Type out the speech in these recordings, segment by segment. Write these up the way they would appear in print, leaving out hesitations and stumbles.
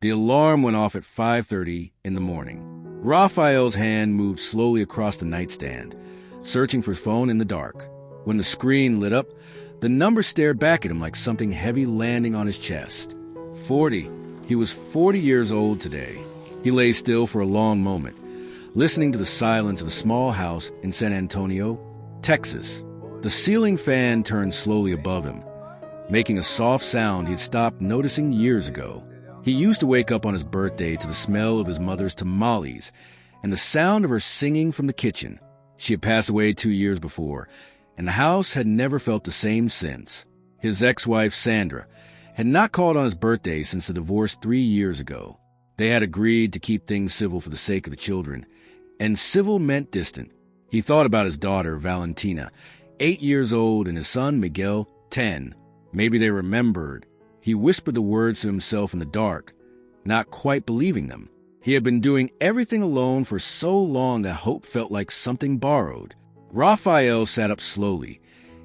The alarm went off at 5:30 in the morning. Raphael's hand moved slowly across the nightstand, searching for his phone in the dark. When the screen lit up, the number stared back at him like something heavy landing on his chest. 40. He was 40 years old today. He lay still for a long moment, listening to the silence of a small house in San Antonio, Texas. The ceiling fan turned slowly above him, making a soft sound he had stopped noticing years ago. He used to wake up on his birthday to the smell of his mother's tamales and the sound of her singing from the kitchen. She had passed away 2 years before, and the house had never felt the same since. His ex-wife, Sandra, had not called on his birthday since the divorce 3 years ago. They had agreed to keep things civil for the sake of the children, and civil meant distant. He thought about his daughter, Valentina, 8 years old, and his son, Miguel, 10. Maybe they remembered. He whispered the words to himself in the dark, not quite believing them. He had been doing everything alone for so long that hope felt like something borrowed. Raphael sat up slowly,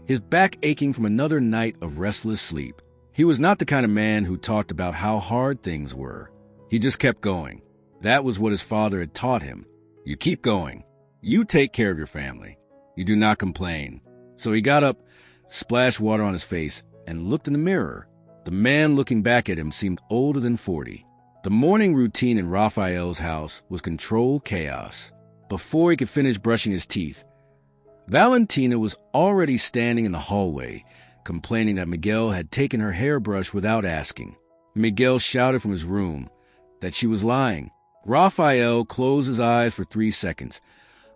his back aching from another night of restless sleep. He was not the kind of man who talked about how hard things were. He just kept going. That was what his father had taught him. You keep going. You take care of your family. You do not complain. So he got up, splashed water on his face, and looked in the mirror. The man looking back at him seemed older than 40. The morning routine in Raphael's house was controlled chaos. Before he could finish brushing his teeth, Valentina was already standing in the hallway, complaining that Miguel had taken her hairbrush without asking. Miguel shouted from his room that she was lying. Raphael closed his eyes for 3 seconds,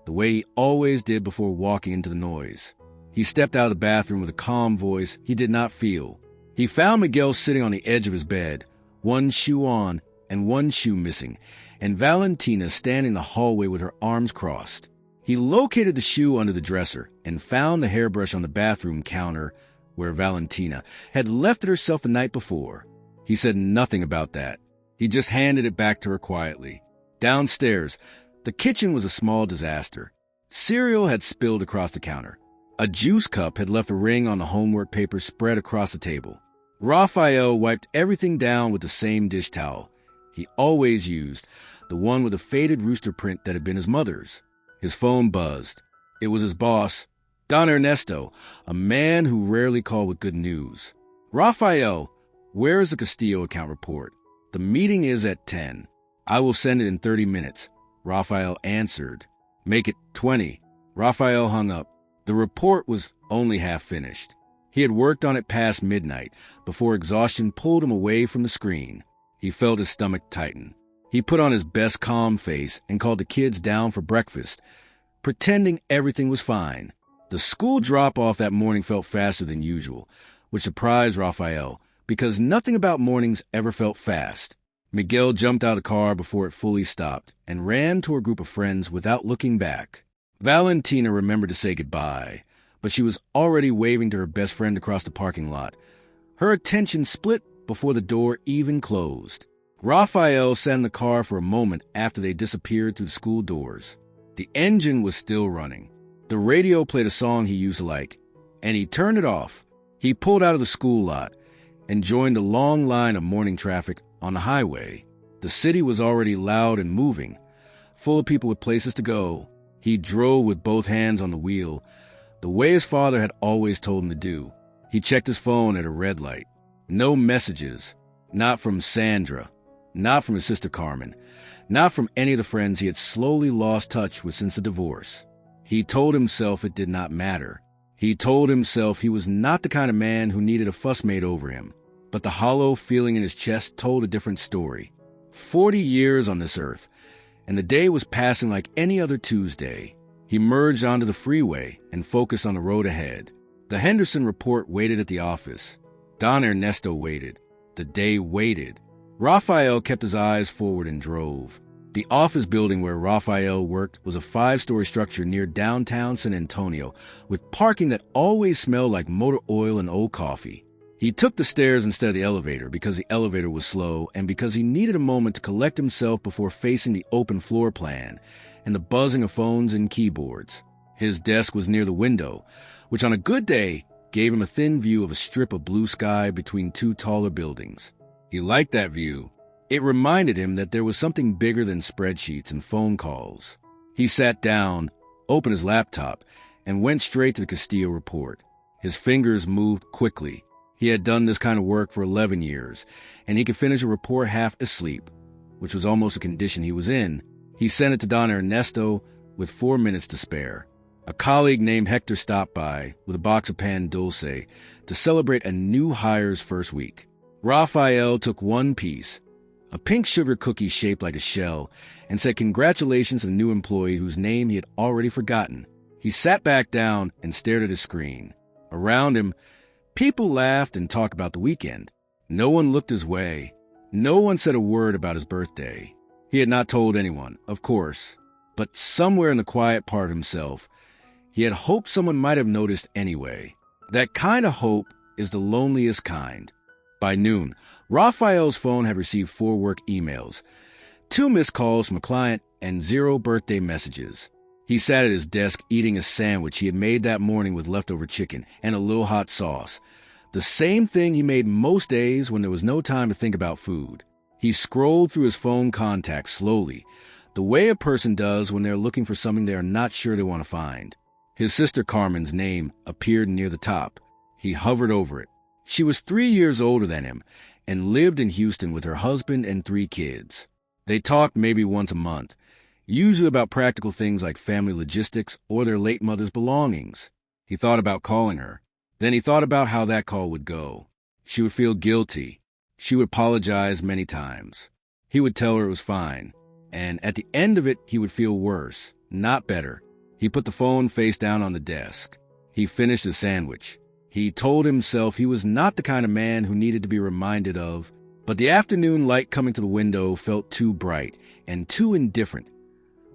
the way he always did before walking into the noise. He stepped out of the bathroom with a calm voice he did not feel. He found Miguel sitting on the edge of his bed, one shoe on and one shoe missing, and Valentina standing in the hallway with her arms crossed. He located the shoe under the dresser and found the hairbrush on the bathroom counter where Valentina had left it herself the night before. He said nothing about that. He just handed it back to her quietly. Downstairs, the kitchen was a small disaster. Cereal had spilled across the counter. A juice cup had left a ring on the homework paper spread across the table. Raphael wiped everything down with the same dish towel he always used, the one with a faded rooster print that had been his mother's. His phone buzzed. It was his boss, Don Ernesto, a man who rarely called with good news. Raphael, where is the Castillo account report? The meeting is at 10. I will send it in 30 minutes. Raphael answered. Make it 20. Raphael hung up. The report was only half finished. He had worked on it past midnight before exhaustion pulled him away from the screen. He felt his stomach tighten. He put on his best calm face and called the kids down for breakfast, pretending everything was fine. The school drop-off that morning felt faster than usual, which surprised Raphael, because nothing about mornings ever felt fast. Miguel jumped out of the car before it fully stopped and ran to a group of friends without looking back. Valentina remembered to say goodbye, but she was already waving to her best friend across the parking lot. Her attention split before the door even closed. Raphael sat in the car for a moment after they disappeared through the school doors. The engine was still running. The radio played a song he used to like, and he turned it off. He pulled out of the school lot and joined the long line of morning traffic on the highway. The city was already loud and moving, full of people with places to go. He drove with both hands on the wheel, the way his father had always told him to do. He checked his phone at a red light. No messages. Not from Sandra. Not from his sister Carmen. Not from any of the friends he had slowly lost touch with since the divorce. He told himself it did not matter. He told himself he was not the kind of man who needed a fuss made over him. But the hollow feeling in his chest told a different story. 40 years on this earth, and the day was passing like any other Tuesday. He merged onto the freeway and focused on the road ahead. The Henderson report waited at the office. Don Ernesto waited. The day waited. Raphael kept his eyes forward and drove. The office building where Raphael worked was a 5-story structure near downtown San Antonio, with parking that always smelled like motor oil and old coffee. He took the stairs instead of the elevator because the elevator was slow and because he needed a moment to collect himself before facing the open floor plan and the buzzing of phones and keyboards. His desk was near the window, which on a good day gave him a thin view of a strip of blue sky between 2 taller buildings. He liked that view. It reminded him that there was something bigger than spreadsheets and phone calls. He sat down, opened his laptop, and went straight to the Castillo report. His fingers moved quickly. He had done this kind of work for 11 years, and he could finish a report half asleep, which was almost a condition he was in. He sent it to Don Ernesto with 4 minutes to spare. A colleague named Hector stopped by with a box of pan dulce to celebrate a new hire's first week. Rafael took one piece, a pink sugar cookie shaped like a shell, and said congratulations to the new employee whose name he had already forgotten. He sat back down and stared at his screen. Around him, people laughed and talked about the weekend. No one looked his way. No one said a word about his birthday. He had not told anyone, of course, but somewhere in the quiet part of himself, he had hoped someone might have noticed anyway. That kind of hope is the loneliest kind. By noon, Rafael's phone had received 4 work emails, 2 missed calls from a client, and 0 birthday messages. He sat at his desk eating a sandwich he had made that morning with leftover chicken and a little hot sauce. The same thing he made most days when there was no time to think about food. He scrolled through his phone contacts slowly, the way a person does when they're looking for something they are not sure they want to find. His sister Carmen's name appeared near the top. He hovered over it. She was 3 years older than him and lived in Houston with her husband and 3 kids. They talked maybe once a month, usually about practical things like family logistics or their late mother's belongings. He thought about calling her. Then he thought about how that call would go. She would feel guilty. She would apologize many times. He would tell her it was fine. And at the end of it, he would feel worse, not better. He put the phone face down on the desk. He finished his sandwich. He told himself he was not the kind of man who needed to be reminded of, but the afternoon light coming to the window felt too bright and too indifferent,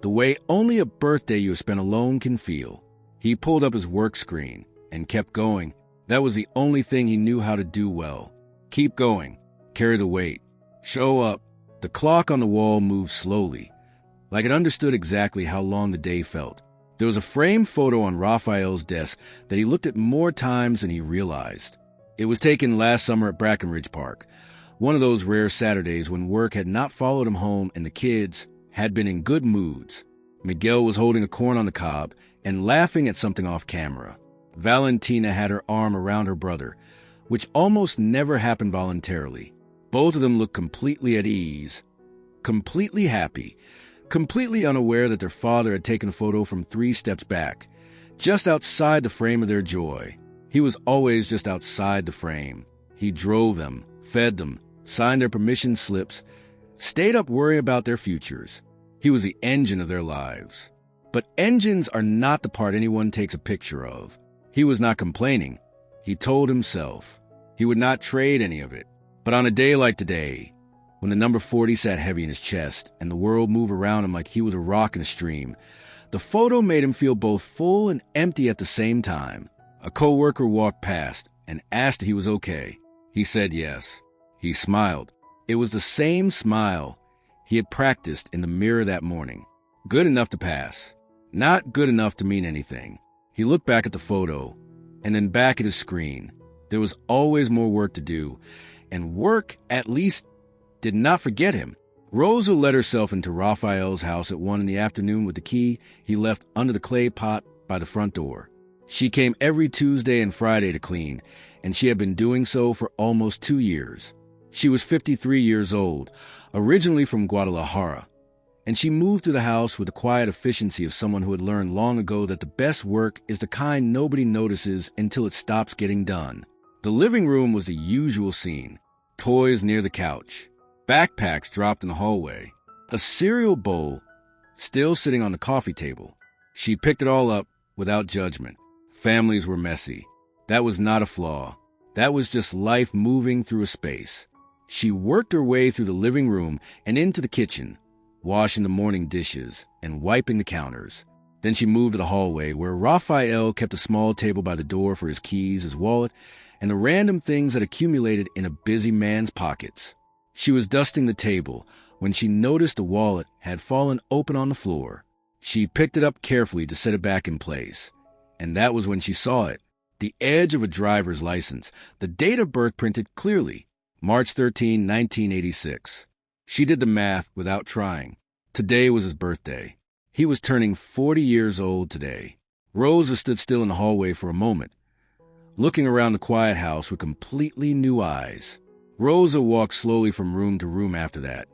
the way only a birthday you have spent alone can feel. He pulled up his work screen and kept going. That was the only thing he knew how to do well. Keep going. Carry the weight. Show up. The clock on the wall moved slowly, like it understood exactly how long the day felt. There was a framed photo on Rafael's desk that he looked at more times than he realized. It was taken last summer at Brackenridge Park, one of those rare Saturdays when work had not followed him home and the kids had been in good moods. Miguel was holding a corn on the cob and laughing at something off camera. Valentina had her arm around her brother, which almost never happened voluntarily. Both of them looked completely at ease, completely happy, completely unaware that their father had taken a photo from 3 steps back, just outside the frame of their joy. He was always just outside the frame. He drove them, fed them, signed their permission slips, stayed up worrying about their futures. He was the engine of their lives. But engines are not the part anyone takes a picture of. He was not complaining. He told himself he would not trade any of it. But on a day like today, when the number 40 sat heavy in his chest and the world moved around him like he was a rock in a stream, the photo made him feel both full and empty at the same time. A coworker walked past and asked if he was okay. He said yes. He smiled. It was the same smile he had practiced in the mirror that morning. Good enough to pass. Not good enough to mean anything. He looked back at the photo and then back at his screen. There was always more work to do, and work, at least, did not forget him. Rosa let herself into Rafael's house at 1 in the afternoon with the key he left under the clay pot by the front door. She came every Tuesday and Friday to clean, and she had been doing so for almost 2 years. She was 53 years old, originally from Guadalajara, and she moved to the house with the quiet efficiency of someone who had learned long ago that the best work is the kind nobody notices until it stops getting done. The living room was the usual scene. Toys near the couch. Backpacks dropped in the hallway. A cereal bowl still sitting on the coffee table. She picked it all up without judgment. Families were messy. That was not a flaw. That was just life moving through a space. She worked her way through the living room and into the kitchen, washing the morning dishes and wiping the counters. Then she moved to the hallway where Rafael kept a small table by the door for his keys, his wallet, and the random things that accumulated in a busy man's pockets. She was dusting the table when she noticed the wallet had fallen open on the floor. She picked it up carefully to set it back in place. And that was when she saw it. The edge of a driver's license, the date of birth printed clearly, March 13, 1986. She did the math without trying. Today was his birthday. He was turning 40 years old today. Rosa stood still in the hallway for a moment, looking around the quiet house with completely new eyes. Rosa walked slowly from room to room after that,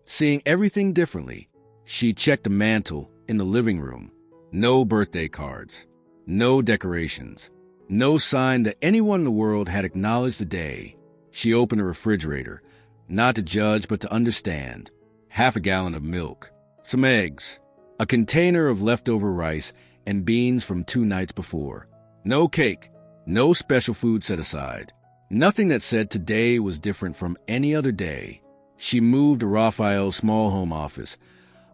seeing everything differently. She checked the mantel in the living room. No birthday cards, no decorations, no sign that anyone in the world had acknowledged the day. She opened the refrigerator, not to judge but to understand. Half a gallon of milk, some eggs, a container of leftover rice and beans from 2 nights before. No cake, no special food set aside. Nothing that said today was different from any other day. She moved to Raphael's small home office,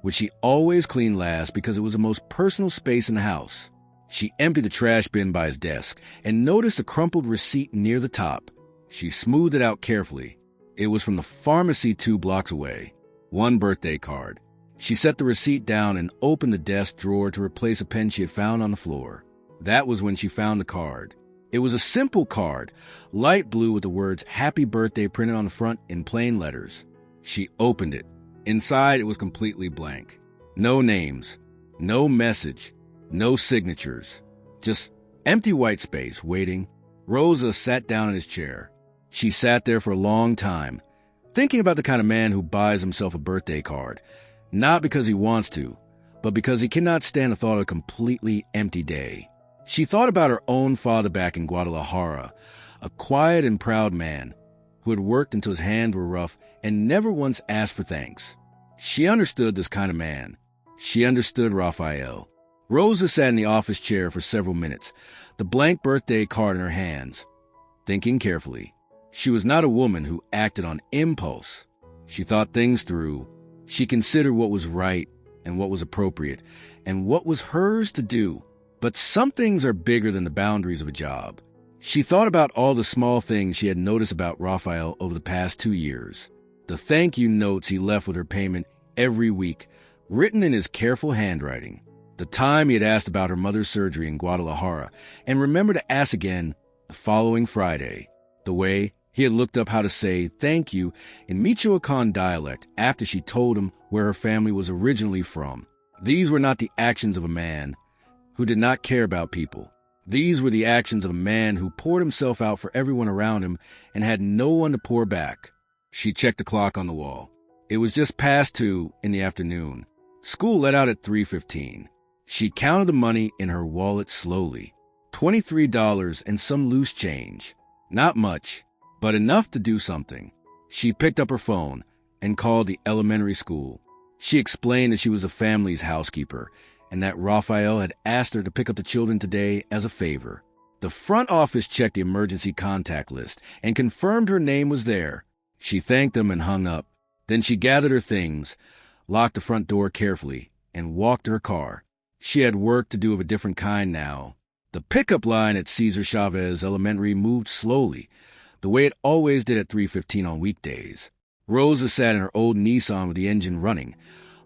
which she always cleaned last because it was the most personal space in the house. She emptied the trash bin by his desk and noticed a crumpled receipt near the top. She smoothed it out carefully. It was from the pharmacy 2 blocks away. 1 birthday card. She set the receipt down and opened the desk drawer to replace a pen she had found on the floor. That was when she found the card. It was a simple card, light blue with the words "Happy Birthday" printed on the front in plain letters. She opened it. Inside, it was completely blank. No names, no message, no signatures. Just empty white space waiting. Rosa sat down in his chair. She sat there for a long time, thinking about the kind of man who buys himself a birthday card, not because he wants to, but because he cannot stand the thought of a completely empty day. She thought about her own father back in Guadalajara, a quiet and proud man who had worked until his hands were rough and never once asked for thanks. She understood this kind of man. She understood Raphael. Rosa sat in the office chair for several minutes, the blank birthday card in her hands, thinking carefully. She was not a woman who acted on impulse. She thought things through. She considered what was right and what was appropriate and what was hers to do. But some things are bigger than the boundaries of a job. She thought about all the small things she had noticed about Raphael over the past 2 years. The thank you notes he left with her payment every week, written in his careful handwriting. The time he had asked about her mother's surgery in Guadalajara, and remembered to ask again the following Friday. The way he had looked up how to say thank you in Michoacan dialect after she told him where her family was originally from. These were not the actions of a man who did not care about people. These were the actions of a man who poured himself out for everyone around him and had no one to pour back. She checked the clock on the wall. It was just past 2 in the afternoon. School let out at 3:15. She counted the money in her wallet slowly. $23 and some loose change. Not much, but enough to do something. She picked up her phone and called the elementary school. She explained that she was the family's housekeeper and that Raphael had asked her to pick up the children today as a favor. The front office checked the emergency contact list and confirmed her name was there. She thanked them and hung up. Then she gathered her things, locked the front door carefully, and walked to her car. She had work to do of a different kind now. The pickup line at Cesar Chavez Elementary moved slowly, the way it always did at 3:15 on weekdays. Rosa sat in her old Nissan with the engine running,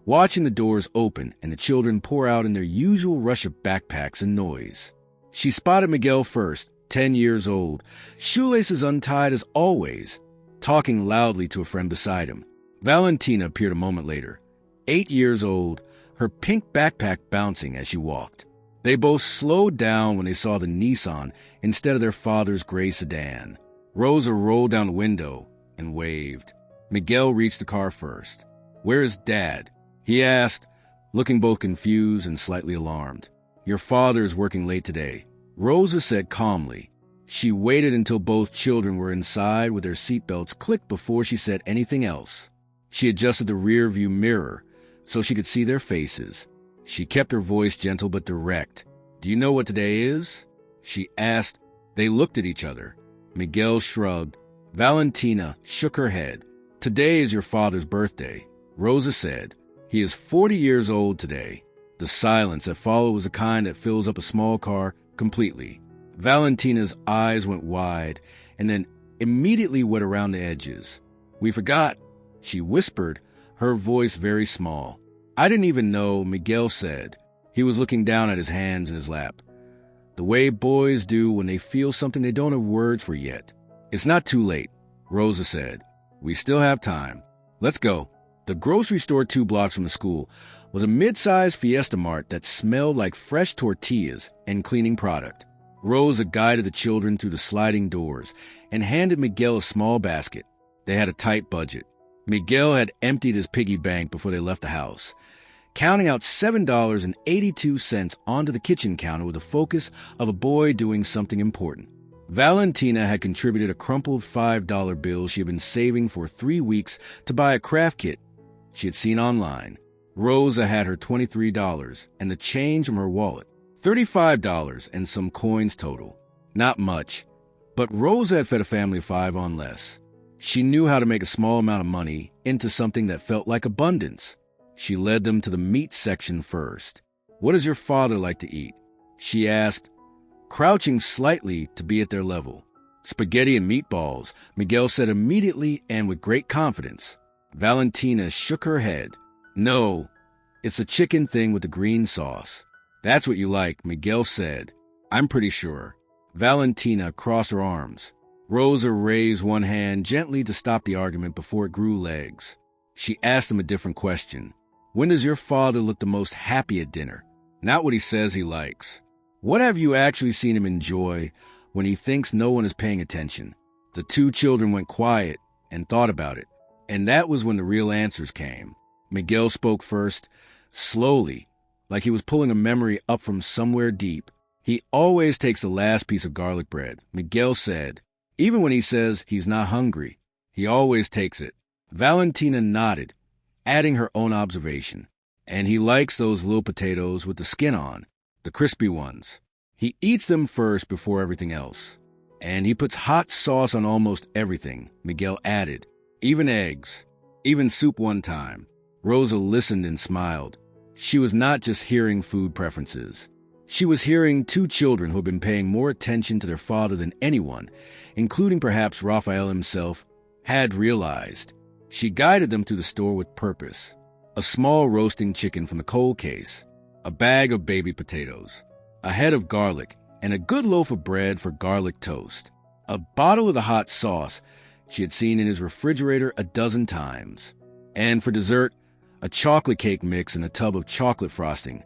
watching the doors open and the children pour out in their usual rush of backpacks and noise. She spotted Miguel first, 10 years old, shoelaces untied as always, talking loudly to a friend beside him. Valentina appeared a moment later, 8 years old, her pink backpack bouncing as she walked. They both slowed down when they saw the Nissan instead of their father's gray sedan. Rosa rolled down the window and waved. Miguel reached the car first. "Where is Dad?" he asked, looking both confused and slightly alarmed. "Your father is working late today," Rosa said calmly. She waited until both children were inside with their seatbelts clicked before she said anything else. She adjusted the rear-view mirror so she could see their faces. She kept her voice gentle but direct. "Do you know what today is?" she asked. They looked at each other. Miguel shrugged. Valentina shook her head. "Today is your father's birthday," Rosa said. "He is 40 years old today." The silence that followed was the kind that fills up a small car completely. Valentina's eyes went wide and then immediately went around the edges. "We forgot," she whispered, her voice very small. "I didn't even know," Miguel said. He was looking down at his hands in his lap. "The way boys do when they feel something they don't have words for yet." "It's not too late," Rosa said. "We still have time." Let's go. The grocery store 2 blocks from the school was a mid-sized Fiesta Mart that smelled like fresh tortillas and cleaning product. Rosa guided the children through the sliding doors and handed Miguel a small basket. They had a tight budget. Miguel had emptied his piggy bank before they left the house, counting out $7.82 onto the kitchen counter with the focus of a boy doing something important. Valentina had contributed a crumpled $5 bill she had been saving for 3 weeks to buy a craft kit she had seen online. Rosa had her $23 and the change from her wallet, $35 and some coins total. Not much, but Rosa had fed a family of 5 on less. She knew how to make a small amount of money into something that felt like abundance. She led them to the meat section first. "What does your father like to eat?" she asked, crouching slightly to be at their level. "Spaghetti and meatballs," Miguel said immediately and with great confidence. Valentina shook her head. "No, it's the chicken thing with the green sauce." "That's what you like," Miguel said. "I'm pretty sure." Valentina crossed her arms. Rosa raised one hand gently to stop the argument before it grew legs. She asked him a different question. "When does your father look the most happy at dinner?" "Not what he says he likes." "What have you actually seen him enjoy when he thinks no one is paying attention?" The 2 children went quiet and thought about it, and that was when the real answers came. Miguel spoke first, slowly, like he was pulling a memory up from somewhere deep. "He always takes the last piece of garlic bread," Miguel said. "Even when he says he's not hungry, he always takes it." Valentina nodded, adding her own observation. "And he likes those little potatoes with the skin on, the crispy ones. He eats them first before everything else. And he puts hot sauce on almost everything," Miguel added. "Even eggs, even soup one time." Rosa listened and smiled. She was not just hearing food preferences. She was hearing 2 children who had been paying more attention to their father than anyone, including perhaps Raphael himself, had realized. She guided them through the store with purpose. A small roasting chicken from the cold case, a bag of baby potatoes, a head of garlic, and a good loaf of bread for garlic toast. A bottle of the hot sauce she had seen in his refrigerator a dozen times. And for dessert, a chocolate cake mix and a tub of chocolate frosting,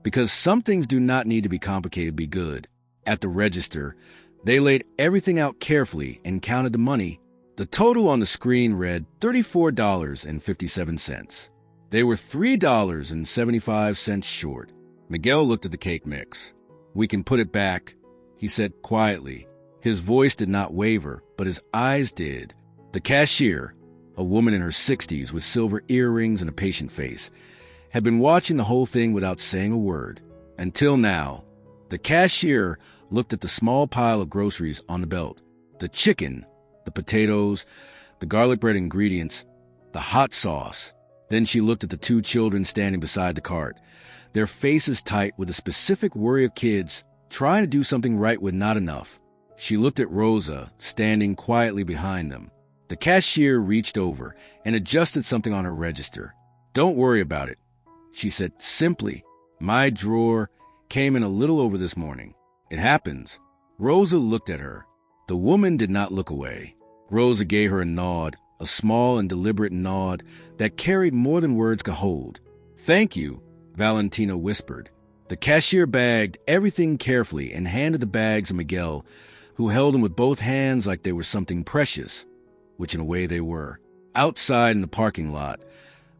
because some things do not need to be complicated to be good. At the register, they laid everything out carefully and counted the money. The total on the screen read $34.57. They were $3.75 short. Miguel looked at the cake mix. "We can put it back," he said quietly. His voice did not waver, but his eyes did. The cashier, a woman in her 60s with silver earrings and a patient face, had been watching the whole thing without saying a word. Until now, the cashier looked at the small pile of groceries on the belt. The chicken, the potatoes, the garlic bread ingredients, the hot sauce. Then she looked at the 2 children standing beside the cart, their faces tight with the specific worry of kids trying to do something right with not enough. She looked at Rosa, standing quietly behind them. The cashier reached over and adjusted something on her register. "Don't worry about it," she said simply. "My drawer came in a little over this morning. It happens." Rosa looked at her. The woman did not look away. Rosa gave her a nod, a small and deliberate nod that carried more than words could hold. "Thank you," Valentina whispered. The cashier bagged everything carefully and handed the bags to Miguel, who held them with both hands like they were something precious, which in a way they were. Outside in the parking lot,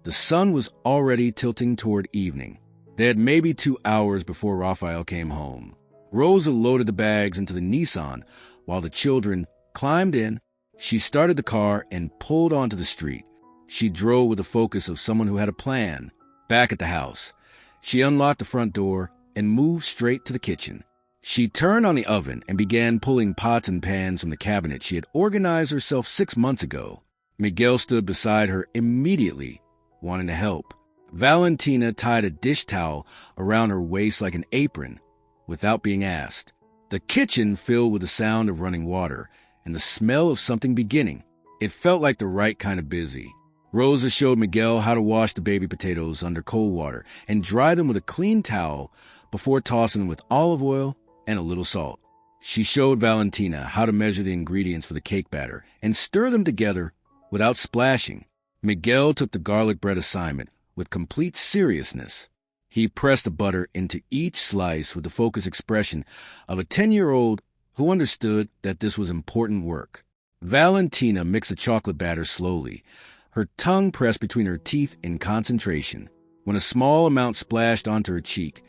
the sun was already tilting toward evening. They had maybe 2 hours before Raphael came home. Rosa loaded the bags into the Nissan while the children climbed in. She started the car and pulled onto the street. She drove with the focus of someone who had a plan. Back at the house, she unlocked the front door and moved straight to the kitchen. She turned on the oven and began pulling pots and pans from the cabinet she had organized herself 6 months ago. Miguel stood beside her immediately, wanting to help. Valentina tied a dish towel around her waist like an apron, without being asked. The kitchen filled with the sound of running water and the smell of something beginning. It felt like the right kind of busy. Rosa showed Miguel how to wash the baby potatoes under cold water and dry them with a clean towel before tossing them with olive oil and a little salt. She showed Valentina how to measure the ingredients for the cake batter and stir them together without splashing. Miguel took the garlic bread assignment with complete seriousness. He pressed the butter into each slice with the focused expression of a 10-year-old who understood that this was important work. Valentina mixed the chocolate batter slowly, her tongue pressed between her teeth in concentration. When a small amount splashed onto her cheek,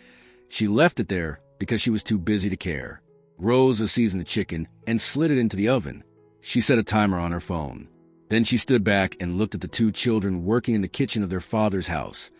she left it there because she was too busy to care. Rosa seasoned the chicken and slid it into the oven. She set a timer on her phone. Then she stood back and looked at the two children working in the kitchen of their father's house,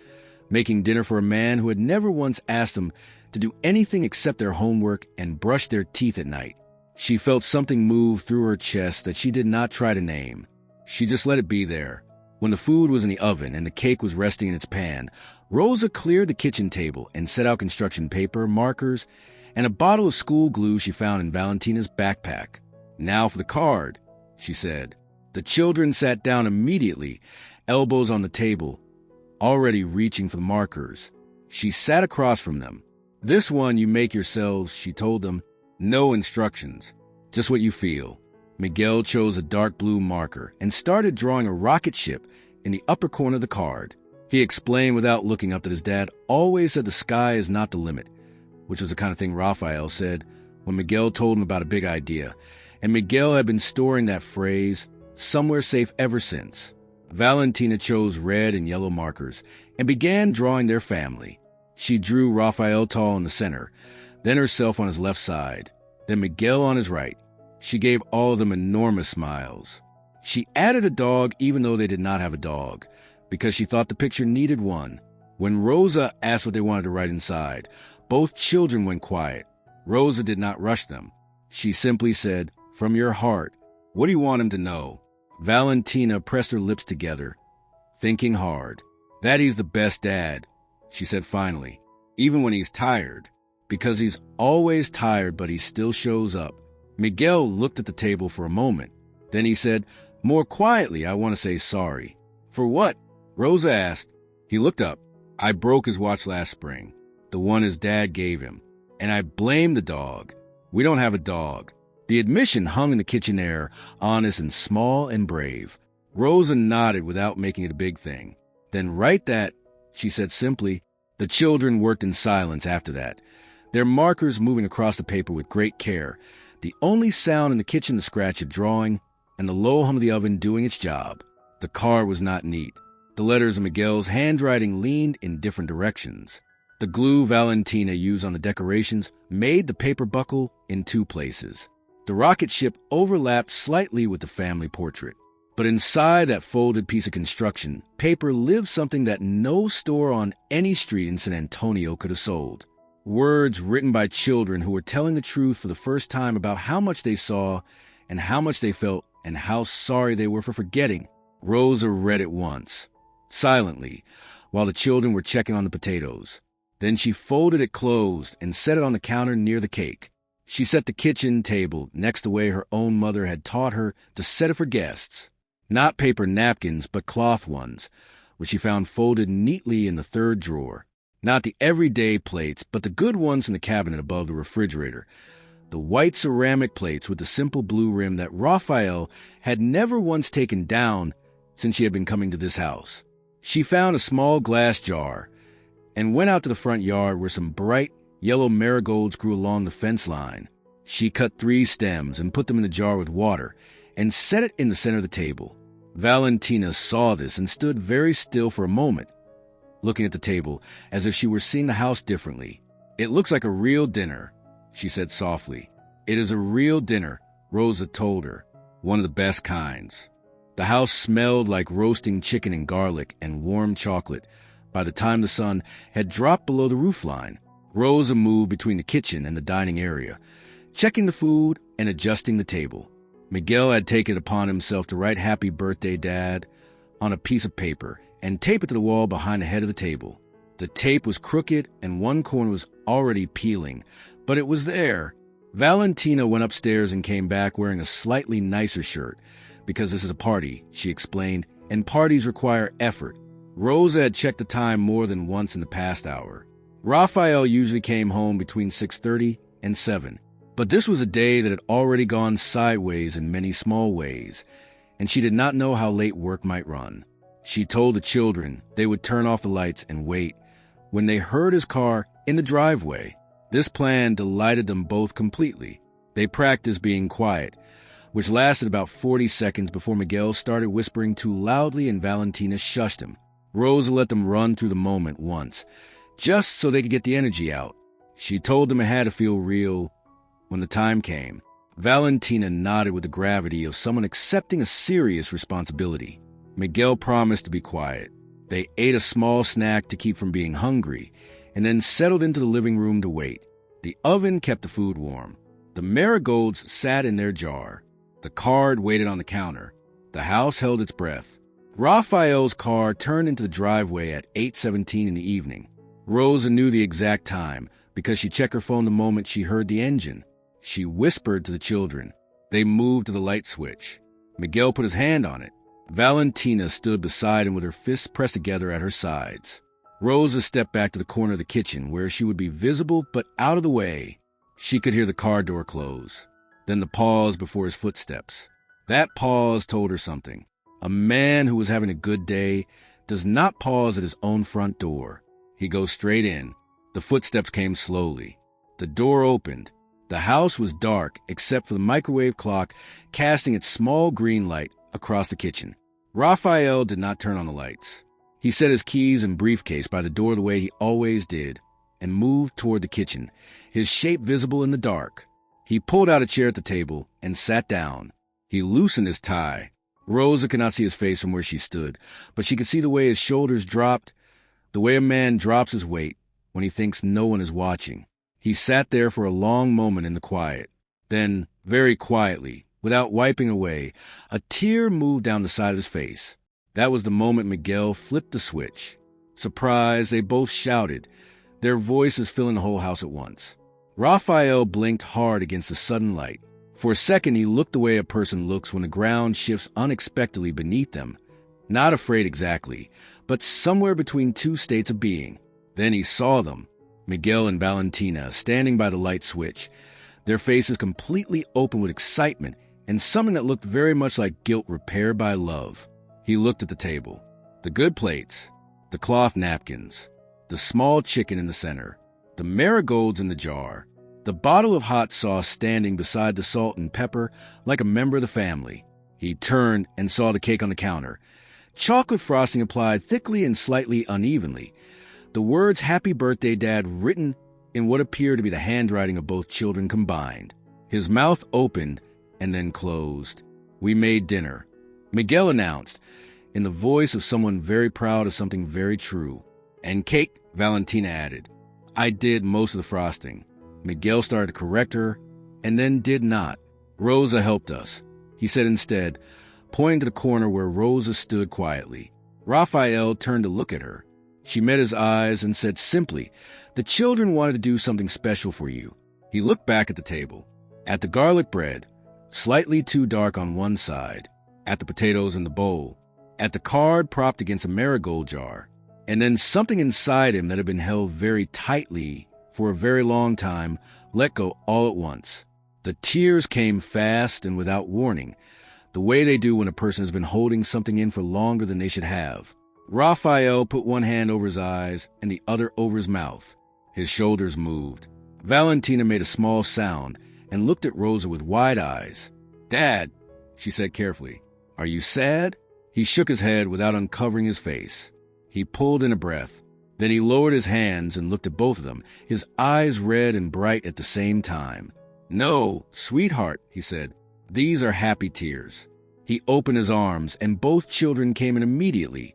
making dinner for a man who had never once asked them to do anything except their homework and brush their teeth at night. She felt something move through her chest that she did not try to name. She just let it be there. When the food was in the oven and the cake was resting in its pan, Rosa cleared the kitchen table and set out construction paper, markers, and a bottle of school glue she found in Valentina's backpack. "Now for the card," she said. The children sat down immediately, elbows on the table, already reaching for the markers. She sat across from them. "This one you make yourselves," she told them. "No instructions, just what you feel." Miguel chose a dark blue marker and started drawing a rocket ship in the upper corner of the card. He explained without looking up that his dad always said the sky is not the limit, which was the kind of thing Raphael said when Miguel told him about a big idea, and Miguel had been storing that phrase somewhere safe ever since. Valentina chose red and yellow markers and began drawing their family. She drew Raphael tall in the center, then herself on his left side, then Miguel on his right. She gave all of them enormous smiles. She added a dog even though they did not have a dog, because she thought the picture needed one. When Rosa asked what they wanted to write inside, both children went quiet. Rosa did not rush them. She simply said, "From your heart, what do you want him to know?" Valentina pressed her lips together, thinking hard. "That he's the best dad," she said finally, "even when he's tired, because he's always tired, but he still shows up." Miguel looked at the table for a moment. Then he said, more quietly, "I want to say sorry." "For what?" Rosa asked. He looked up. "I broke his watch last spring, the one his dad gave him, and I blamed the dog. We don't have a dog." The admission hung in the kitchen air, honest and small and brave. Rosa nodded without making it a big thing. "Then write that," she said simply. The children worked in silence after that, their markers moving across the paper with great care, the only sound in the kitchen the scratch of drawing, and the low hum of the oven doing its job. The card was not neat. The letters in Miguel's handwriting leaned in different directions. The glue Valentina used on the decorations made the paper buckle in two places. The rocket ship overlapped slightly with the family portrait. But inside that folded piece of construction, paper lived something that no store on any street in San Antonio could have sold. Words written by children who were telling the truth for the first time about how much they saw and how much they felt and how sorry they were for forgetting. Rosa read it once, silently, while the children were checking on the potatoes. Then she folded it closed and set it on the counter near the cake. She set the kitchen table next the way her own mother had taught her to set it for guests. Not paper napkins, but cloth ones, which she found folded neatly in the third drawer. Not the everyday plates, but the good ones in the cabinet above the refrigerator. The white ceramic plates with the simple blue rim that Raphael had never once taken down since she had been coming to this house. She found a small glass jar and went out to the front yard where some bright yellow marigolds grew along the fence line. She cut 3 stems and put them in the jar with water and set it in the center of the table. Valentina saw this and stood very still for a moment, looking at the table as if she were seeing the house differently. "It looks like a real dinner," she said softly. "It is a real dinner," Rosa told her. "One of the best kinds." The house smelled like roasting chicken and garlic and warm chocolate by the time the sun had dropped below the roofline. Rosa moved between the kitchen and the dining area, checking the food and adjusting the table. Miguel had taken it upon himself to write "Happy Birthday, Dad" on a piece of paper and tape it to the wall behind the head of the table. The tape was crooked and one corner was already peeling, but it was there. Valentina went upstairs and came back wearing a slightly nicer shirt, because this is a party, she explained, and parties require effort. Rosa had checked the time more than once in the past hour. Raphael usually came home between 6:30 and 7, but this was a day that had already gone sideways in many small ways, and she did not know how late work might run. She told the children they would turn off the lights and wait when they heard his car in the driveway. This plan delighted them both completely. They practiced being quiet, which lasted about 40 seconds before Miguel started whispering too loudly and Valentina shushed him. Rosa let them run through the moment once, just so they could get the energy out. She told them it had to feel real when the time came. Valentina nodded with the gravity of someone accepting a serious responsibility. Miguel promised to be quiet. They ate a small snack to keep from being hungry, and then settled into the living room to wait. The oven kept the food warm. The marigolds sat in their jar. The card waited on the counter. The house held its breath. Raphael's car turned into the driveway at 8:17 in the evening. Rosa knew the exact time because she checked her phone the moment she heard the engine. She whispered to the children. They moved to the light switch. Miguel put his hand on it. Valentina stood beside him with her fists pressed together at her sides. Rosa stepped back to the corner of the kitchen where she would be visible but out of the way. She could hear the car door close, then the pause before his footsteps. That pause told her something. A man who was having a good day does not pause at his own front door. He goes straight in. The footsteps came slowly. The door opened. The house was dark except for the microwave clock casting its small green light across the kitchen. Raphael did not turn on the lights. He set his keys and briefcase by the door the way he always did and moved toward the kitchen, his shape visible in the dark. He pulled out a chair at the table and sat down. He loosened his tie. Rosa could not see his face from where she stood, but she could see the way his shoulders dropped, the way a man drops his weight when he thinks no one is watching. He sat there for a long moment in the quiet. Then, very quietly, without wiping away, a tear moved down the side of his face. That was the moment Miguel flipped the switch. Surprised, they both shouted, their voices filling the whole house at once. Raphael blinked hard against the sudden light. For a second, he looked the way a person looks when the ground shifts unexpectedly beneath them. Not afraid exactly, but somewhere between two states of being. Then he saw them, Miguel and Valentina, standing by the light switch, their faces completely open with excitement and something that looked very much like guilt repaired by love. He looked at the table, the good plates, the cloth napkins, the small chicken in the center, the marigolds in the jar, the bottle of hot sauce standing beside the salt and pepper like a member of the family. He turned and saw the cake on the counter, chocolate frosting applied thickly and slightly unevenly, the words "Happy Birthday, Dad" written in what appeared to be the handwriting of both children combined. His mouth opened and then closed. "We made dinner," Miguel announced, in the voice of someone very proud of something very true. "And cake," Valentina added. "I did most of the frosting." Miguel started to correct her, and then did not. "Rosa helped us," he said instead, pointing to the corner where Rosa stood quietly. Raphael turned to look at her. She met his eyes and said simply, "The children wanted to do something special for you." He looked back at the table, at the garlic bread, slightly too dark on one side, at the potatoes in the bowl, at the card propped against a marigold jar, and then something inside him that had been held very tightly for a very long time let go all at once. The tears came fast and without warning, the way they do when a person has been holding something in for longer than they should have. Raphael put one hand over his eyes and the other over his mouth. His shoulders moved. Valentina made a small sound and looked at Rosa with wide eyes. "Dad," she said carefully, "are you sad?" He shook his head without uncovering his face. He pulled in a breath. Then he lowered his hands and looked at both of them, his eyes red and bright at the same time. "No, sweetheart," he said. "These are happy tears." He opened his arms, and both children came in immediately,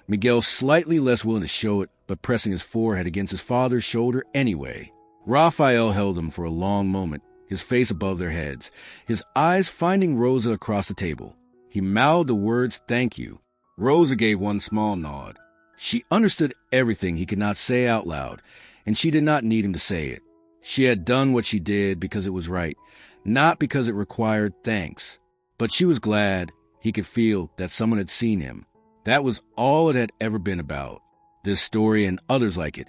Miguel slightly less willing to show it, but pressing his forehead against his father's shoulder anyway. Raphael held them for a long moment, his face above their heads, his eyes finding Rosa across the table. He mouthed the words, "Thank you." Rosa gave one small nod. She understood everything he could not say out loud, and she did not need him to say it. She had done what she did because it was right, not because it required thanks. But she was glad he could feel that someone had seen him. That was all it had ever been about. This story, and others like it,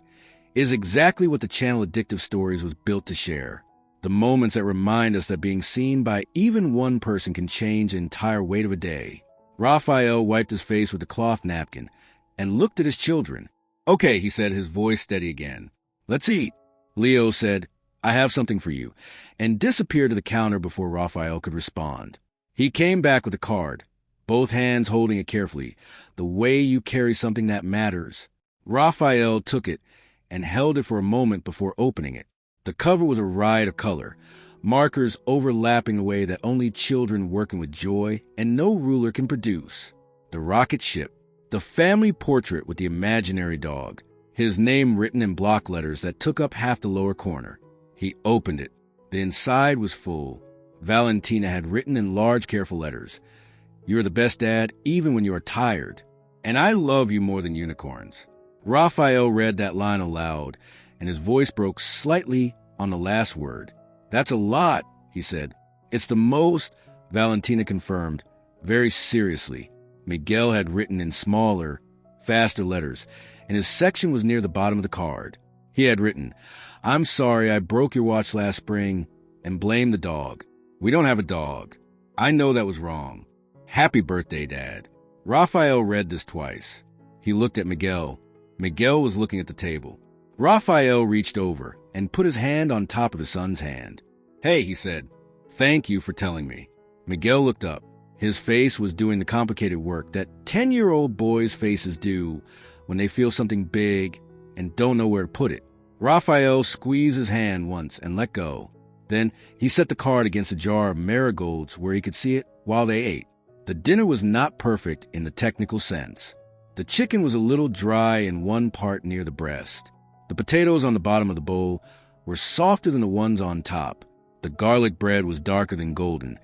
is exactly what the channel Addictive Stories was built to share. The moments that remind us that being seen by even one person can change the entire weight of a day. Raphael wiped his face with a cloth napkin and looked at his children. "Okay," he said, his voice steady again. "Let's eat." Leo said, "I have something for you," and disappeared to the counter before Raphael could respond. He came back with a card, both hands holding it carefully, the way you carry something that matters. Raphael took it and held it for a moment before opening it. The cover was a riot of color, markers overlapping a way that only children working with joy and no ruler can produce. The rocket ship, the family portrait with the imaginary dog, his name written in block letters that took up half the lower corner. He opened it. The inside was full. Valentina had written in large, careful letters, "You're the best dad, even when you are tired. And I love you more than unicorns." Raphael read that line aloud, and his voice broke slightly on the last word. "That's a lot," he said. "It's the most," Valentina confirmed, very seriously. Miguel had written in smaller, faster letters, and his section was near the bottom of the card. He had written, "I'm sorry I broke your watch last spring," and blamed the dog. "We don't have a dog. I know that was wrong. Happy birthday, Dad." Raphael read this twice. He looked at Miguel. Miguel was looking at the table. Raphael reached over and put his hand on top of his son's hand. "Hey," he said, "thank you for telling me." Miguel looked up. His face was doing the complicated work that 10-year-old boys' faces do when they feel something big and don't know where to put it. Raphael squeezed his hand once and let go. Then he set the card against a jar of marigolds where he could see it while they ate. The dinner was not perfect in the technical sense. The chicken was a little dry in one part near the breast. The potatoes on the bottom of the bowl were softer than the ones on top. The garlic bread was darker than golden,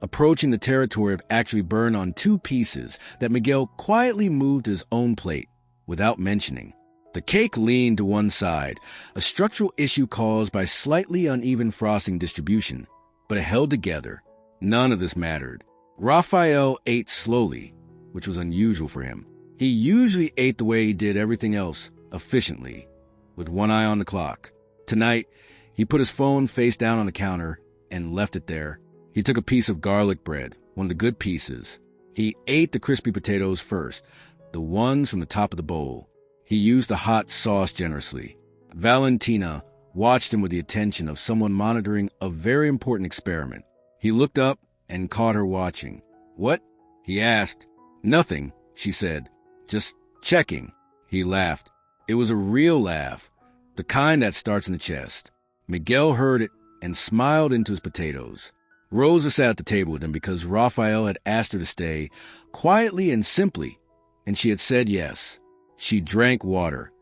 approaching the territory of actually burned on two pieces that Miguel quietly moved to his own plate without mentioning. The cake leaned to one side, a structural issue caused by slightly uneven frosting distribution, but it held together. None of this mattered. Raphael ate slowly, which was unusual for him. He usually ate the way he did everything else, efficiently, with one eye on the clock. Tonight, he put his phone face down on the counter and left it there. He took a piece of garlic bread, one of the good pieces. He ate the crispy potatoes first, the ones from the top of the bowl. He used the hot sauce generously. Valentina watched him with the attention of someone monitoring a very important experiment. He looked up and caught her watching. "What?" he asked. "Nothing," she said. "Just checking." He laughed. It was a real laugh, the kind that starts in the chest. Miguel heard it and smiled into his potatoes. Rosa sat at the table with him because Raphael had asked her to stay, quietly and simply, and she had said yes. She drank water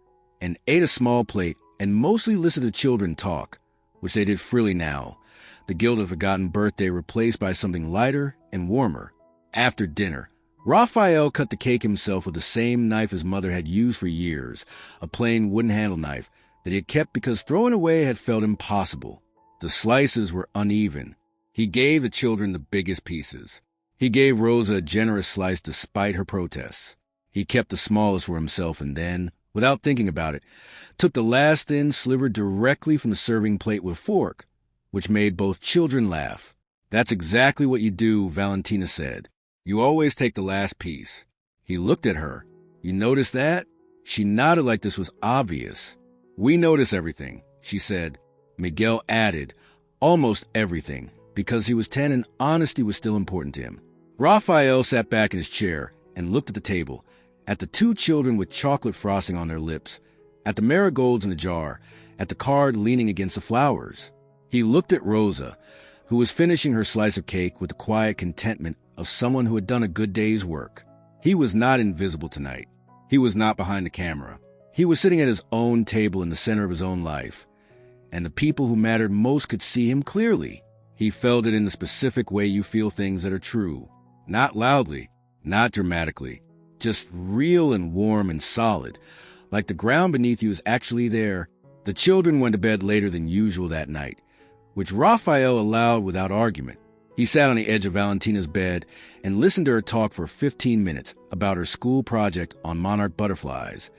and ate a small plate and mostly listened to children talk, which they did freely now, the guilt of a forgotten birthday replaced by something lighter and warmer. After dinner, Raphael cut the cake himself with the same knife his mother had used for years, a plain wooden handle knife that he had kept because throwing away had felt impossible. The slices were uneven. He gave the children the biggest pieces. He gave Rosa a generous slice despite her protests. He kept the smallest for himself and then, without thinking about it, took the last thin sliver directly from the serving plate with a fork, which made both children laugh. "That's exactly what you do," Valentina said. "You always take the last piece." He looked at her. "You notice that?" She nodded like this was obvious. "We notice everything," she said. Miguel added, "almost everything," because he was 10 and honesty was still important to him. Raphael sat back in his chair and looked at the table, at the two children with chocolate frosting on their lips, at the marigolds in the jar, at the card leaning against the flowers. He looked at Rosa, who was finishing her slice of cake with the quiet contentment of someone who had done a good day's work. He was not invisible tonight. He was not behind the camera. He was sitting at his own table in the center of his own life, and the people who mattered most could see him clearly. He felt it in the specific way you feel things that are true. Not loudly, not dramatically, just real and warm and solid, like the ground beneath you is actually there. The children went to bed later than usual that night, which Raphael allowed without argument. He sat on the edge of Valentina's bed and listened to her talk for 15 minutes about her school project on monarch butterflies,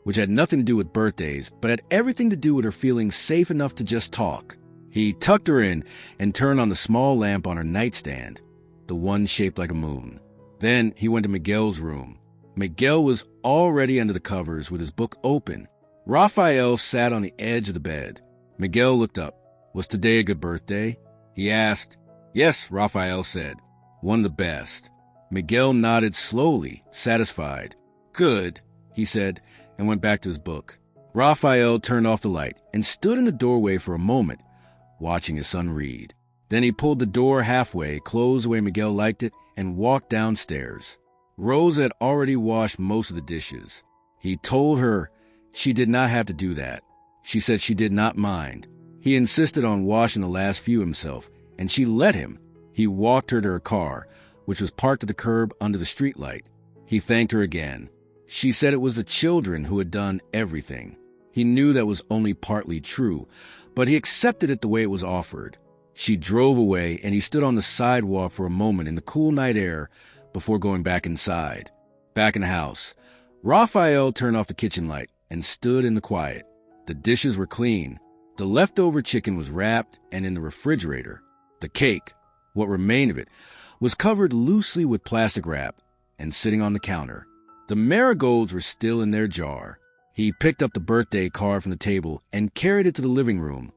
which had nothing to do with birthdays, but had everything to do with her feeling safe enough to just talk. He tucked her in and turned on the small lamp on her nightstand, the one shaped like a moon. Then he went to Miguel's room. Miguel was already under the covers with his book open. Raphael sat on the edge of the bed. Miguel looked up. Was today a good birthday? He asked. Yes, Raphael said. One of the best. Miguel nodded slowly, satisfied. Good, he said, and went back to his book. Raphael turned off the light and stood in the doorway for a moment, watching his son read. Then he pulled the door halfway, closed the way Miguel liked it, and walked downstairs. Rose had already washed most of the dishes. He told her she did not have to do that. She said she did not mind. He insisted on washing the last few himself, and she let him. He walked her to her car, which was parked at the curb under the streetlight. He thanked her again. She said it was the children who had done everything. He knew that was only partly true, but he accepted it the way it was offered. She drove away, and he stood on the sidewalk for a moment in the cool night air before going back inside. Back in the house, Raphael turned off the kitchen light and stood in the quiet. The dishes were clean. The leftover chicken was wrapped and in the refrigerator. The cake, what remained of it, was covered loosely with plastic wrap and sitting on the counter. The marigolds were still in their jar. He picked up the birthday card from the table and carried it to the living room,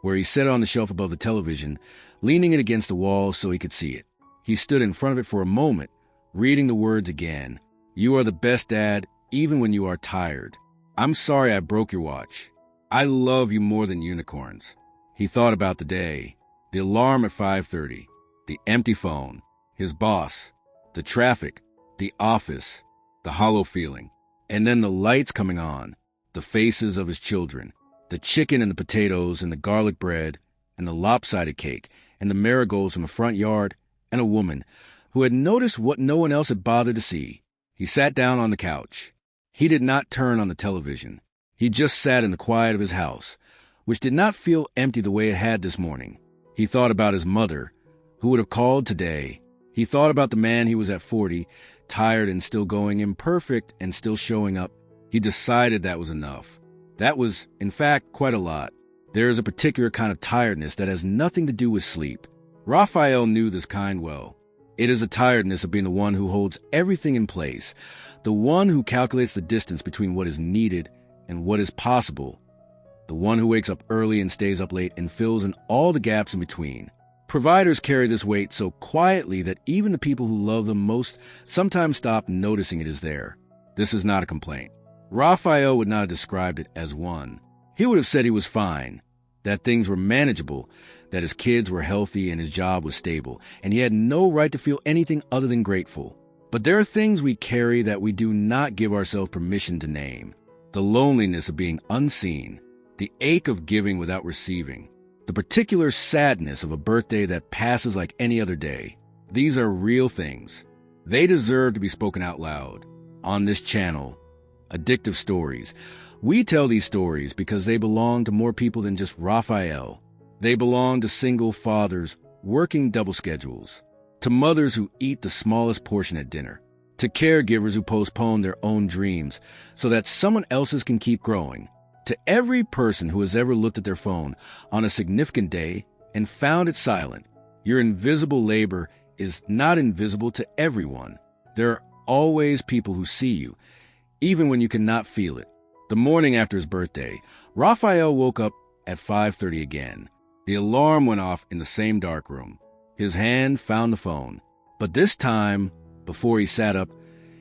where he set it on the shelf above the television, leaning it against the wall so he could see it. He stood in front of it for a moment, reading the words again. You are the best dad, even when you are tired. I'm sorry I broke your watch. I love you more than unicorns. He thought about the day, the alarm at 5:30, the empty phone, his boss, the traffic, the office, the hollow feeling, and then the lights coming on, the faces of his children, the chicken and the potatoes and the garlic bread and the lopsided cake and the marigolds from the front yard and a woman who had noticed what no one else had bothered to see. He sat down on the couch. He did not turn on the television. He just sat in the quiet of his house, which did not feel empty the way it had this morning. He thought about his mother, who would have called today. He thought about the man he was at 40, tired and still going, imperfect and still showing up. He decided that was enough. That was, in fact, quite a lot. There is a particular kind of tiredness that has nothing to do with sleep. Raphael knew this kind well. It is the tiredness of being the one who holds everything in place, the one who calculates the distance between what is needed and what is possible, the one who wakes up early and stays up late and fills in all the gaps in between. Providers carry this weight so quietly that even the people who love them most sometimes stop noticing it is there. This is not a complaint. Raphael would not have described it as one. He would have said he was fine, that things were manageable, that his kids were healthy and his job was stable, and he had no right to feel anything other than grateful. But there are things we carry that we do not give ourselves permission to name. The loneliness of being unseen, the ache of giving without receiving, the particular sadness of a birthday that passes like any other day. These are real things. They deserve to be spoken out loud. On this channel, Addictive Stories, we tell these stories because they belong to more people than just Raphael. They belong to single fathers working double schedules, to mothers who eat the smallest portion at dinner, to caregivers who postpone their own dreams so that someone else's can keep growing, to every person who has ever looked at their phone on a significant day and found it silent. Your invisible labor is not invisible to everyone. There are always people who see you, even when you cannot feel it. The morning after his birthday, Raphael woke up at 5:30 again. The alarm went off in the same dark room. His hand found the phone, but this time, before he sat up,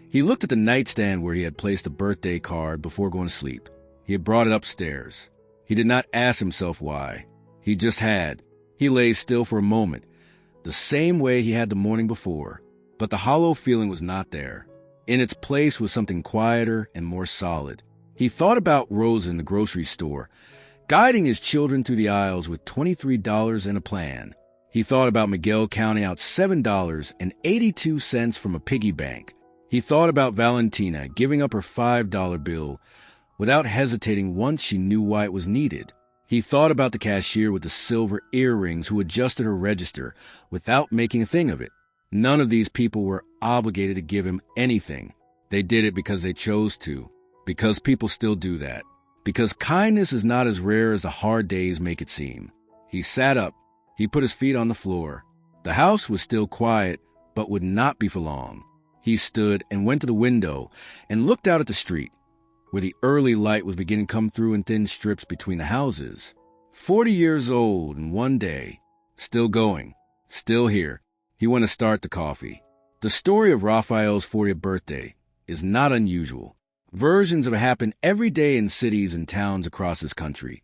he looked at the nightstand where he had placed the birthday card before going to sleep. He had brought it upstairs. He did not ask himself why. He just had. He lay still for a moment, the same way he had the morning before, but the hollow feeling was not there. In its place was something quieter and more solid. He thought about Rosa in the grocery store, guiding his children through the aisles with $23 and a plan. He thought about Miguel counting out $7.82 from a piggy bank. He thought about Valentina giving up her $5 bill without hesitating once she knew why it was needed. He thought about the cashier with the silver earrings who adjusted her register without making a thing of it. None of these people were obligated to give him anything. They did it because they chose to, because people still do that, because kindness is not as rare as the hard days make it seem. He sat up. He put his feet on the floor. The house was still quiet, but would not be for long. He stood and went to the window and looked out at the street, where the early light was beginning to come through in thin strips between the houses. 40 years old and one day, still going, still here. He went to start the coffee. The story of Raphael's 40th birthday is not unusual. Versions of it happen every day in cities and towns across this country,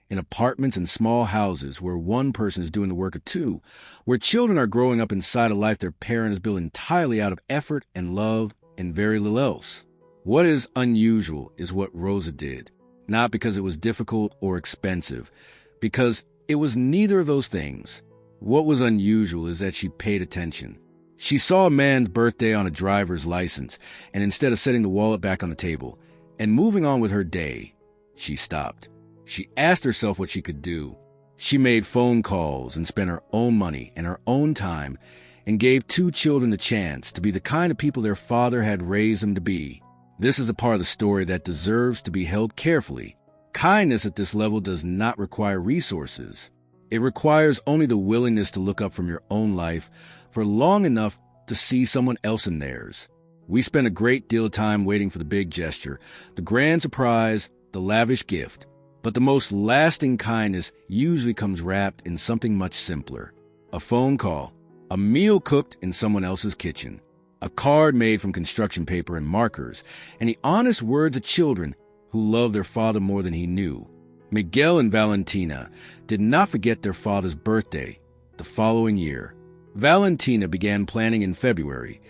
in apartments and small houses where one person is doing the work of two, where children are growing up inside a life their parents built entirely out of effort and love and very little else. What is unusual is what Rosa did, not because it was difficult or expensive, because it was neither of those things. What was unusual is that she paid attention. She saw a man's birthday on a driver's license, and instead of setting the wallet back on the table and moving on with her day, she stopped. She asked herself what she could do. She made phone calls and spent her own money and her own time and gave two children the chance to be the kind of people their father had raised them to be. This is a part of the story that deserves to be held carefully. Kindness at this level does not require resources. It requires only the willingness to look up from your own life for long enough to see someone else in theirs. We spend a great deal of time waiting for the big gesture, the grand surprise, the lavish gift. But the most lasting kindness usually comes wrapped in something much simpler. A phone call, a meal cooked in someone else's kitchen, a card made from construction paper and markers, and the honest words of children who loved their father more than he knew. Miguel and Valentina did not forget their father's birthday the following year. Valentina began planning in February,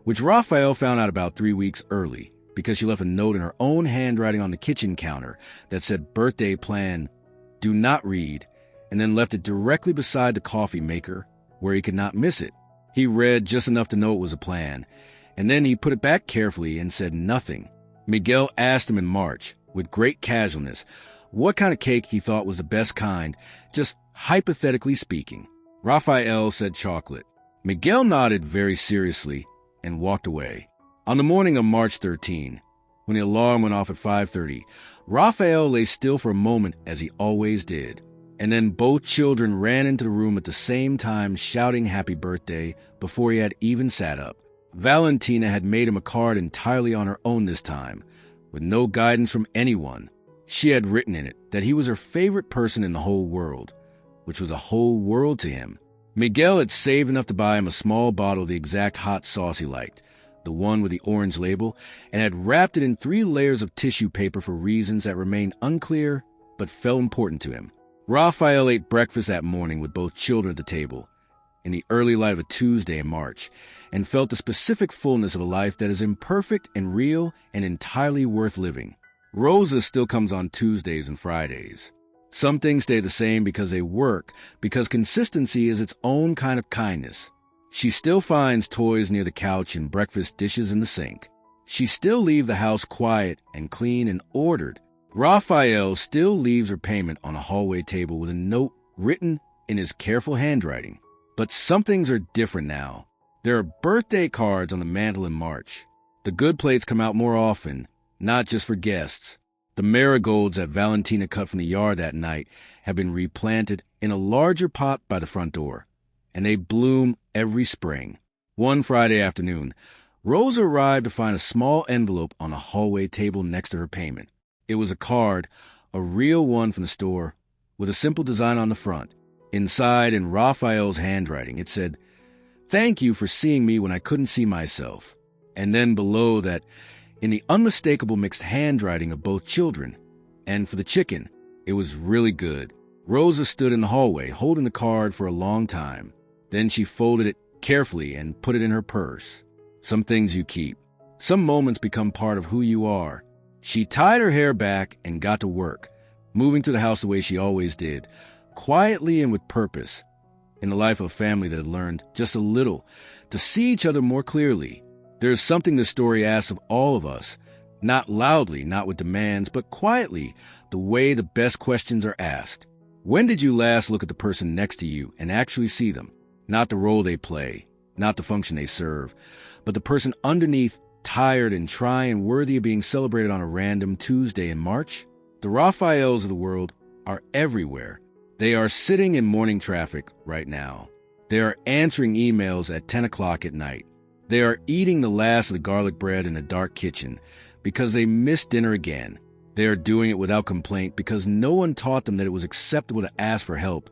which Raphael found out about 3 weeks early because she left a note in her own handwriting on the kitchen counter that said birthday plan, do not read, and then left it directly beside the coffee maker where he could not miss it. He read just enough to know it was a plan, and then he put it back carefully and said nothing. Miguel asked him in March, with great casualness, what kind of cake he thought was the best kind, just hypothetically speaking. Raphael said chocolate. Miguel nodded very seriously and walked away. On the morning of March 13, when the alarm went off at 5:30, Raphael lay still for a moment as he always did. And then both children ran into the room at the same time shouting happy birthday before he had even sat up. Valentina had made him a card entirely on her own this time, with no guidance from anyone. She had written in it that he was her favorite person in the whole world, which was a whole world to him. Miguel had saved enough to buy him a small bottle of the exact hot sauce he liked, the one with the orange label, and had wrapped it in 3 layers of tissue paper for reasons that remained unclear but felt important to him. Raphael ate breakfast that morning with both children at the table, in the early light of a Tuesday in March, and felt the specific fullness of a life that is imperfect and real and entirely worth living. Rosa still comes on Tuesdays and Fridays. Some things stay the same because they work, because consistency is its own kind of kindness. She still finds toys near the couch and breakfast dishes in the sink. She still leaves the house quiet and clean and ordered. Raphael still leaves her payment on a hallway table with a note written in his careful handwriting. But some things are different now. There are birthday cards on the mantel in March. The good plates come out more often, not just for guests. The marigolds that Valentina cut from the yard that night have been replanted in a larger pot by the front door, and they bloom every spring. One Friday afternoon, Rosa arrived to find a small envelope on a hallway table next to her payment. It was a card, a real one from the store, with a simple design on the front. Inside, in Raphael's handwriting, it said, "Thank you for seeing me when I couldn't see myself." And then below that, in the unmistakable mixed handwriting of both children, and for the chicken, it was really good. Rosa stood in the hallway, holding the card for a long time. Then she folded it carefully and put it in her purse. Some things you keep. Some moments become part of who you are. She tied her hair back and got to work, moving to the house the way she always did, quietly and with purpose, in the life of a family that had learned just a little to see each other more clearly. There is something this story asks of all of us, not loudly, not with demands, but quietly, the way the best questions are asked. When did you last look at the person next to you and actually see them? Not the role they play, not the function they serve, but the person underneath, tired and trying and worthy of being celebrated on a random Tuesday in March? The Raphaels of the world are everywhere. They are sitting in morning traffic right now. They are answering emails at 10 o'clock at night. They are eating the last of the garlic bread in a dark kitchen because they missed dinner again. They are doing it without complaint because no one taught them that it was acceptable to ask for help,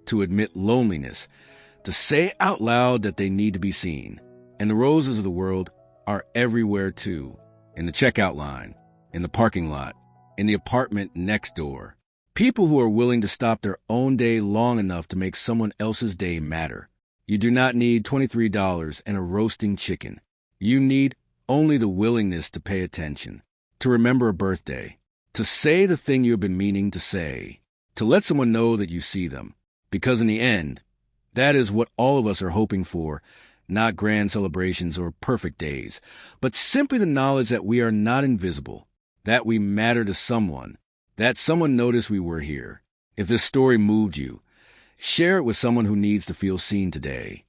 to admit loneliness, to say out loud that they need to be seen. And the roses of the world are everywhere too, in the checkout line, in the parking lot, in the apartment next door. People who are willing to stop their own day long enough to make someone else's day matter. You do not need $23 and a roasting chicken. You need only the willingness to pay attention, to remember a birthday, to say the thing you have been meaning to say, to let someone know that you see them. Because in the end, that is what all of us are hoping for, not grand celebrations or perfect days, but simply the knowledge that we are not invisible, that we matter to someone, that someone noticed we were here. If this story moved you, share it with someone who needs to feel seen today.